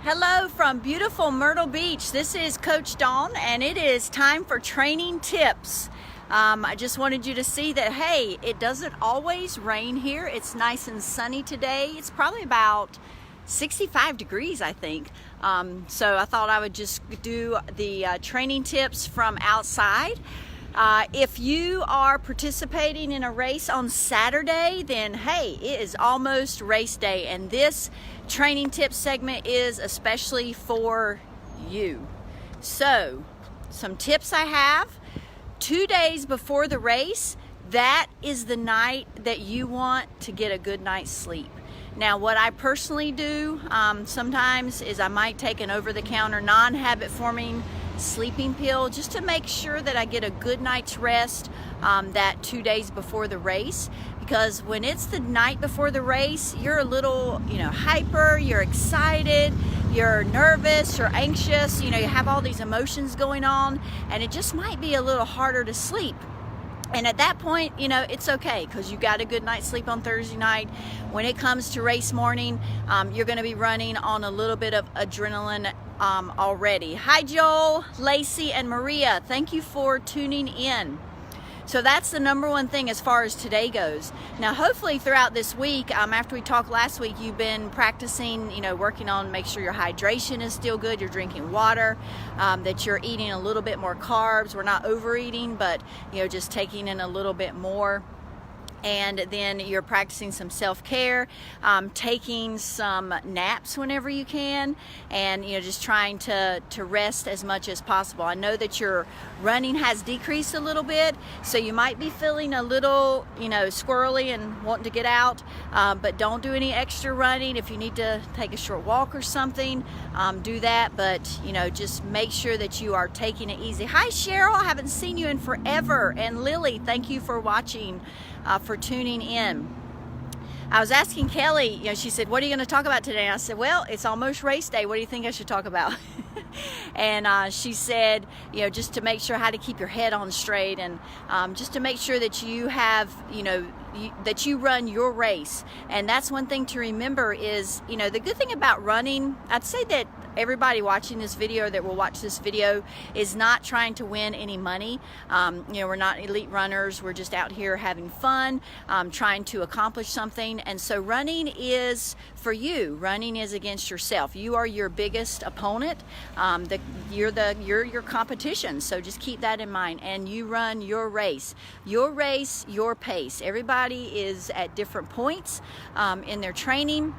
Hello from beautiful Myrtle Beach. This is Coach Dawn, and it is time for training tips. I just wanted you to see that, hey, it doesn't always rain here. It's nice and sunny today. It's probably about 65 degrees, I think. So I thought I would just do the training tips from outside. If you are participating in a race on Saturday, then hey, it is almost race day, and this training tips segment is especially for you. So, some tips I have. 2 days before the race, that is the night that you want to get a good night's sleep. Now, what I personally do sometimes is I might take an over-the-counter non-habit forming sleeping pill just to make sure that I get a good night's rest that 2 days before the race, because when it's the night before the race, you're a little hyper, you're excited, you're nervous, you're anxious, you have all these emotions going on, and it just might be a little harder to sleep. And at that point, it's okay, because you got a good night's sleep on Thursday night. When it comes to race morning, you're going to be running on a little bit of adrenaline already. Hi, Joel, Lacey, and Maria. Thank you for tuning in. So that's the number one thing as far as today goes. Now, hopefully throughout this week, after we talked last week, you've been practicing, working on make sure your hydration is still good, you're drinking water, that you're eating a little bit more carbs. We're not overeating, but, just taking in a little bit more. And then you're practicing some self-care, taking some naps whenever you can, and just trying to rest as much as possible. I know that your running has decreased a little bit, so you might be feeling a little squirrely and wanting to get out, but don't do any extra running. If you need to take a short walk or something, do that, but just make sure that you are taking it easy. Hi, Cheryl, I haven't seen you in forever. And Lily, thank you for watching, for tuning in. I was asking Kelly, she said, what are you going to talk about today? And I said, well, it's almost race day. What do you think I should talk about? And she said, just to make sure how to keep your head on straight, and just to make sure that you have, that you run your race. And that's one thing to remember is, the good thing about running, I'd say that everybody watching this video, that will watch this video, is not trying to win any money. We're not elite runners. We're just out here having fun, trying to accomplish something. And so running is for you. Running is against yourself. You are your biggest opponent. You're your competition. So just keep that in mind. And you run your race, your pace. Everybody is at different points in their training.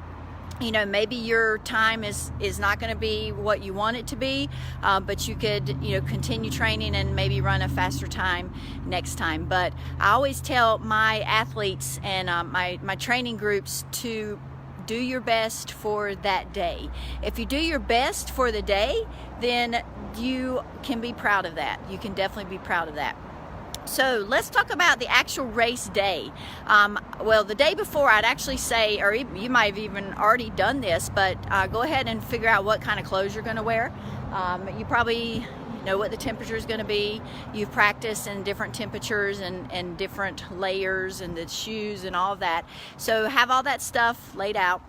Maybe your time is not going to be what you want it to be, but you could, continue training and maybe run a faster time next time. But I always tell my athletes and my training groups to do your best for that day. If you do your best for the day, then you can be proud of that. You can definitely be proud of that. So let's talk about the actual race day. Well, the day before, I'd actually say, or you might have even already done this, but go ahead and figure out what kind of clothes you're going to wear. You probably know what the temperature is going to be. You've practiced in different temperatures and different layers and the shoes and all of that. So have all that stuff laid out.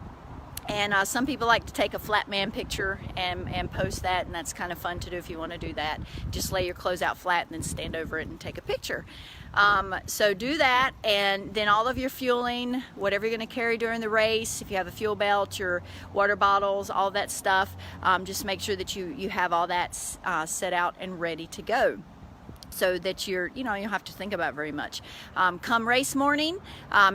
And some people like to take a flat man picture and post that, and that's kind of fun to do if you want to do that. Just lay your clothes out flat and then stand over it and take a picture. So do that, and then all of your fueling, whatever you're going to carry during the race, if you have a fuel belt, your water bottles, all that stuff, just make sure that you have all that set out and ready to go, so that you don't have to think about very much. Come race morning,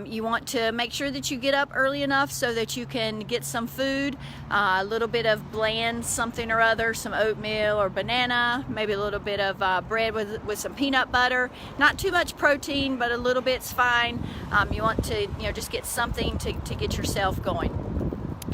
you want to make sure that you get up early enough so that you can get some food, a little bit of bland something or other, some oatmeal or banana, maybe a little bit of bread with some peanut butter. Not too much protein, but a little bit's fine. You want to just get something to get yourself going.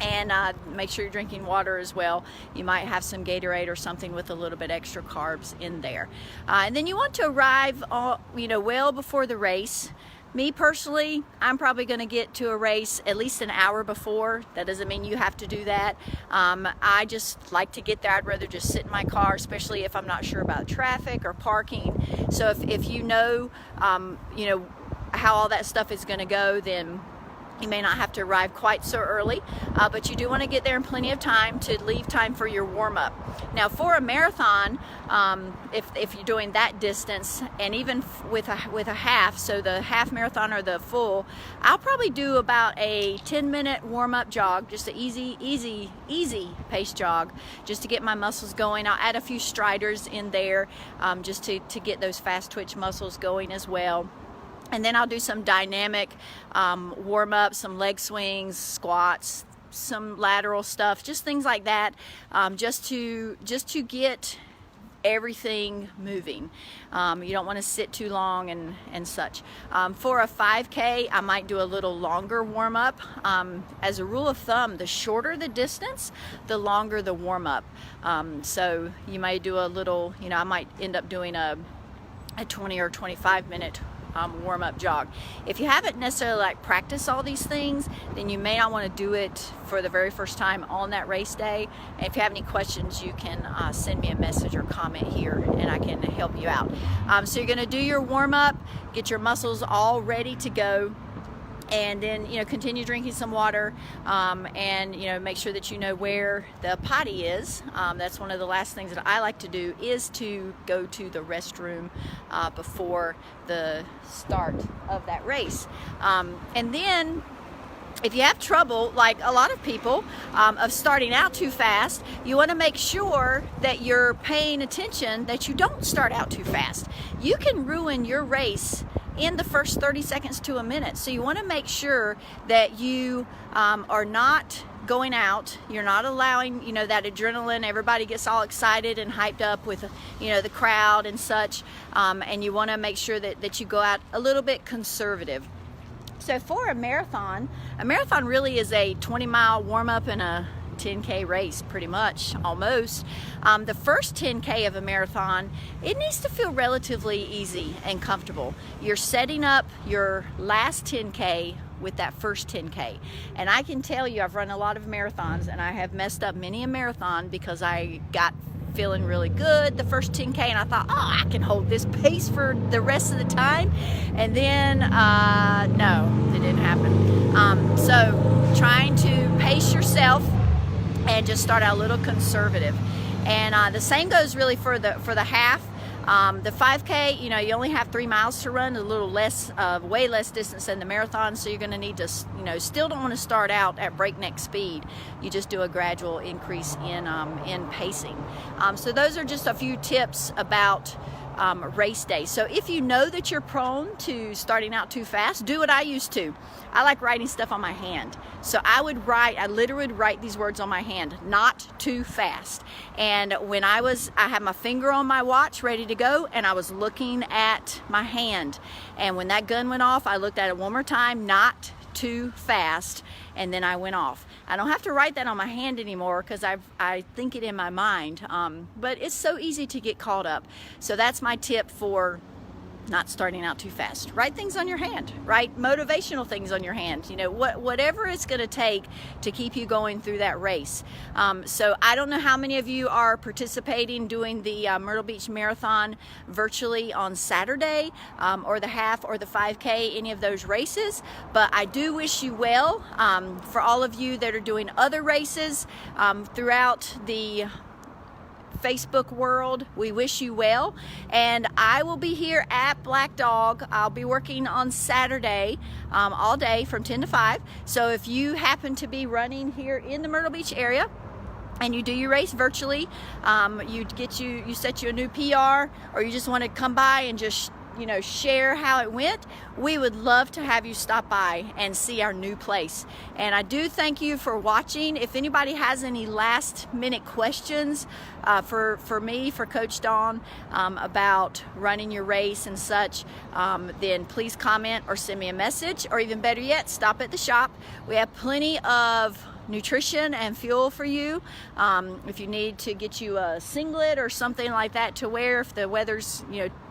And make sure you're drinking water as well. You might have some Gatorade or something with a little bit extra carbs in there. And then you want to arrive, well before the race. Me personally, I'm probably going to get to a race at least an hour before. That doesn't mean you have to do that. I just like to get there. I'd rather just sit in my car, especially if I'm not sure about traffic or parking. So if you know how all that stuff is going to go, then You may not have to arrive quite so early, but you do want to get there in plenty of time to leave time for your warm-up. Now for a marathon, if you're doing that distance, and even with a half, so the half marathon or the full, I'll probably do about a 10-minute warm-up jog, just an easy pace jog, just to get my muscles going. I'll add a few striders in there, just to get those fast twitch muscles going as well. And then I'll do some dynamic warm-up, some leg swings, squats, some lateral stuff, just things like that, just to get everything moving. You don't want to sit too long and such. For a 5K, I might do a little longer warm-up. As a rule of thumb, the shorter the distance, the longer the warm-up. So you may do a little, I might end up doing a 20 or 25 minute warm-up jog. If you haven't necessarily practiced all these things, then you may not want to do it for the very first time on that race day. And if you have any questions, you can send me a message or comment here and I can help you out. So you're going to do your warm-up, get your muscles all ready to go, and then continue drinking some water, and make sure that you know where the potty is. That's one of the last things that I like to do, is to go to the restroom before the start of that race. And then if you have trouble, like a lot of people, of starting out too fast, you want to make sure that you're paying attention that you don't start out too fast. You can ruin your race in the first 30 seconds to a minute. So you want to make sure that you are not going out, you're not allowing that adrenaline, everybody gets all excited and hyped up with the crowd and such, and you want to make sure that you go out a little bit conservative. So for a marathon really is a 20-mile warm-up and a 10K race, pretty much, almost. The first 10K of a marathon, it needs to feel relatively easy and comfortable. You're setting up your last 10K with that first 10K. And I can tell you, I've run a lot of marathons and I have messed up many a marathon because I got feeling really good the first 10K and I thought, I can hold this pace for the rest of the time. And then, no, it didn't happen. So trying to pace yourself and just start out a little conservative. And the same goes really for the half. The 5K, you only have 3 miles to run, a little less, way less distance than the marathon, so you're going to need to, still don't want to start out at breakneck speed. You just do a gradual increase in pacing. So those are just a few tips about race day. So if you know that you're prone to starting out too fast, do what I used to. I like writing stuff on my hand. So I literally would write these words on my hand, not too fast. And when I had my finger on my watch ready to go and I was looking at my hand. And when that gun went off, I looked at it one more time, not too fast, and then I went off. I don't have to write that on my hand anymore because I think it in my mind, but it's so easy to get caught up. So that's my tip for not starting out too fast. Write things on your hand, write motivational things on your hand, whatever it's going to take to keep you going through that race. So I don't know how many of you are participating, doing the Myrtle Beach Marathon virtually on Saturday, or the half or the 5K, any of those races, but I do wish you well. For all of you that are doing other races throughout the Facebook world, we wish you well, and I will be here at Black Dog. I'll be working on Saturday all day from 10 to 5. So if you happen to be running here in the Myrtle Beach area and you do your race virtually, you set you a new PR, or you just want to come by and just share how it went, we would love to have you stop by and see our new place. And I do thank you for watching. If anybody has any last minute questions for me, for Coach Dawn, about running your race and such, then please comment or send me a message, or even better yet, stop at the shop. We have plenty of nutrition and fuel for you. If you need to get you a singlet or something like that to wear if the weather's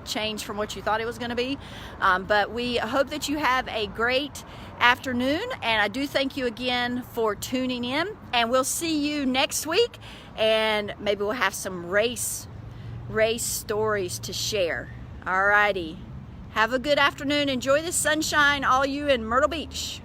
changed from what you thought it was going to be. But we hope that you have a great afternoon, and I do thank you again for tuning in, and we'll see you next week, and maybe we'll have some race stories to share. Alrighty, have a good afternoon. Enjoy the sunshine, all you in Myrtle Beach.